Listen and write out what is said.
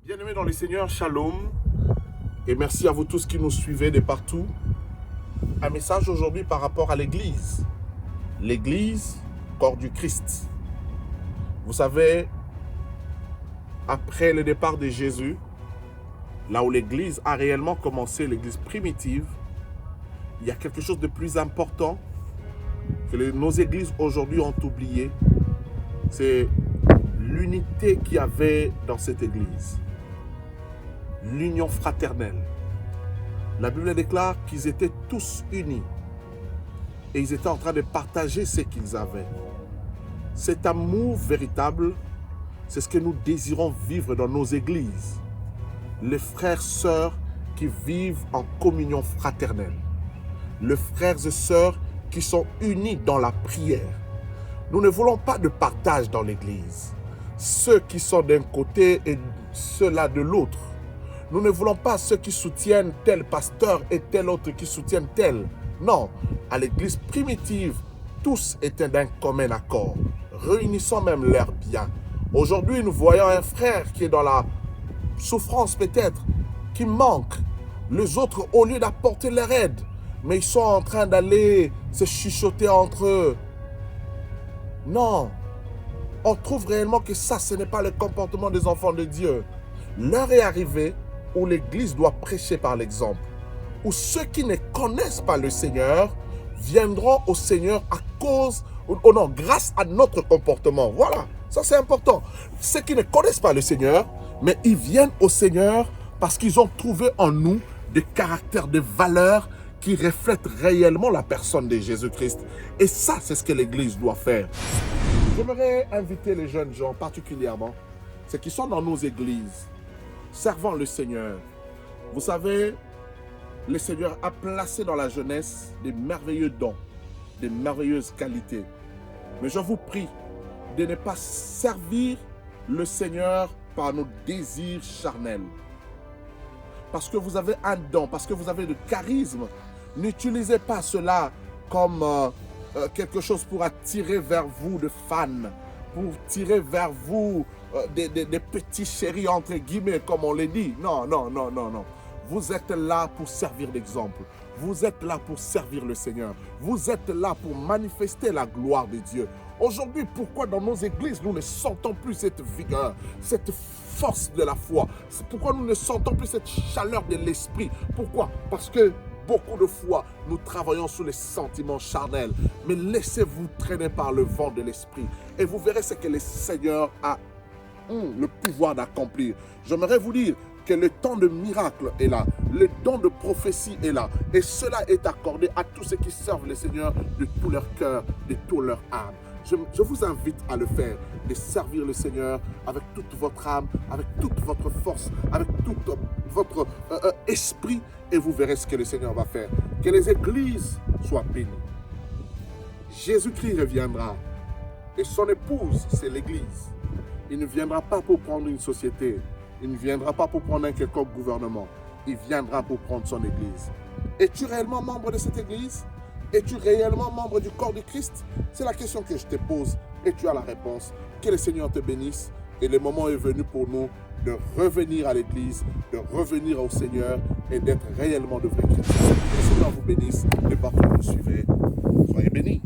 Bien-aimés dans le Seigneur, shalom, et merci à vous tous qui nous suivez de partout. Un message aujourd'hui par rapport à l'Église. L'Église, corps du Christ. Vous savez, après le départ de Jésus, là où l'Église a réellement commencé, l'Église primitive, il y a quelque chose de plus important que nos églises aujourd'hui ont oublié. C'est l'unité qu'il y avait dans cette Église. L'union fraternelle. La Bible déclare qu'ils étaient tous unis et ils étaient en train de partager ce qu'ils avaient. Cet amour véritable, c'est ce que nous désirons vivre dans nos églises. Les frères et sœurs qui vivent en communion fraternelle. Les frères et sœurs qui sont unis dans la prière. Nous ne voulons pas de partage dans l'église. Ceux qui sont d'un côté et ceux-là de l'autre. Nous ne voulons pas ceux qui soutiennent tel pasteur et tel autre qui soutiennent tel. Non, à l'église primitive, tous étaient d'un commun accord, réunissant même leurs biens. Aujourd'hui, nous voyons un frère qui est dans la souffrance peut-être, qui manque. Les autres, au lieu d'apporter leur aide, mais ils sont en train d'aller se chuchoter entre eux. Non, on trouve réellement que ça, ce n'est pas le comportement des enfants de Dieu. L'heure est arrivée où l'Église doit prêcher par l'exemple, où ceux qui ne connaissent pas le Seigneur viendront au Seigneur à cause, ou non, grâce à notre comportement. Voilà, ça c'est important. Ceux qui ne connaissent pas le Seigneur, mais ils viennent au Seigneur parce qu'ils ont trouvé en nous des caractères, des valeurs qui reflètent réellement la personne de Jésus-Christ. Et ça, c'est ce que l'Église doit faire. J'aimerais inviter les jeunes gens, particulièrement, ceux qui sont dans nos églises, servant le Seigneur. Vous savez, le Seigneur a placé dans la jeunesse des merveilleux dons, des merveilleuses qualités. Mais je vous prie de ne pas servir le Seigneur par nos désirs charnels. Parce que vous avez un don, parce que vous avez le charisme, n'utilisez pas cela comme quelque chose pour attirer vers vous des fans, pour tirer vers vous des petits chéris entre guillemets, comme on les dit. Non, non, non, non, non. Vous êtes là pour servir l'exemple. Vous êtes là pour servir le Seigneur. Vous êtes là pour manifester la gloire de Dieu. Aujourd'hui, pourquoi dans nos églises, nous ne sentons plus cette vigueur, cette force de la foi? C'est pourquoi nous ne sentons plus cette chaleur de l'esprit. Pourquoi? Parce que beaucoup de fois, nous travaillons sous les sentiments charnels. Mais laissez-vous traîner par le vent de l'esprit. Et vous verrez ce que le Seigneur a le pouvoir d'accomplir. J'aimerais vous dire que le temps de miracle est là. Le don de prophétie est là. Et cela est accordé à tous ceux qui servent le Seigneur de tout leur cœur, de toute leur âme. Je vous invite à le faire, de servir le Seigneur avec toute votre âme, avec toute votre force, avec tout votre esprit, et vous verrez ce que le Seigneur va faire. Que les églises soient bénies. Jésus-Christ reviendra, et son épouse, c'est l'église. Il ne viendra pas pour prendre une société, il ne viendra pas pour prendre un quelconque gouvernement, il viendra pour prendre son église. Es-tu réellement membre de cette église? Es-tu réellement membre du corps du Christ? C'est la question que je te pose et tu as la réponse. Que le Seigneur te bénisse et le moment est venu pour nous de revenir à l'église, de revenir au Seigneur et d'être réellement de vrais chrétiens. Que le Seigneur vous bénisse et partout où vous suivez. Soyez bénis.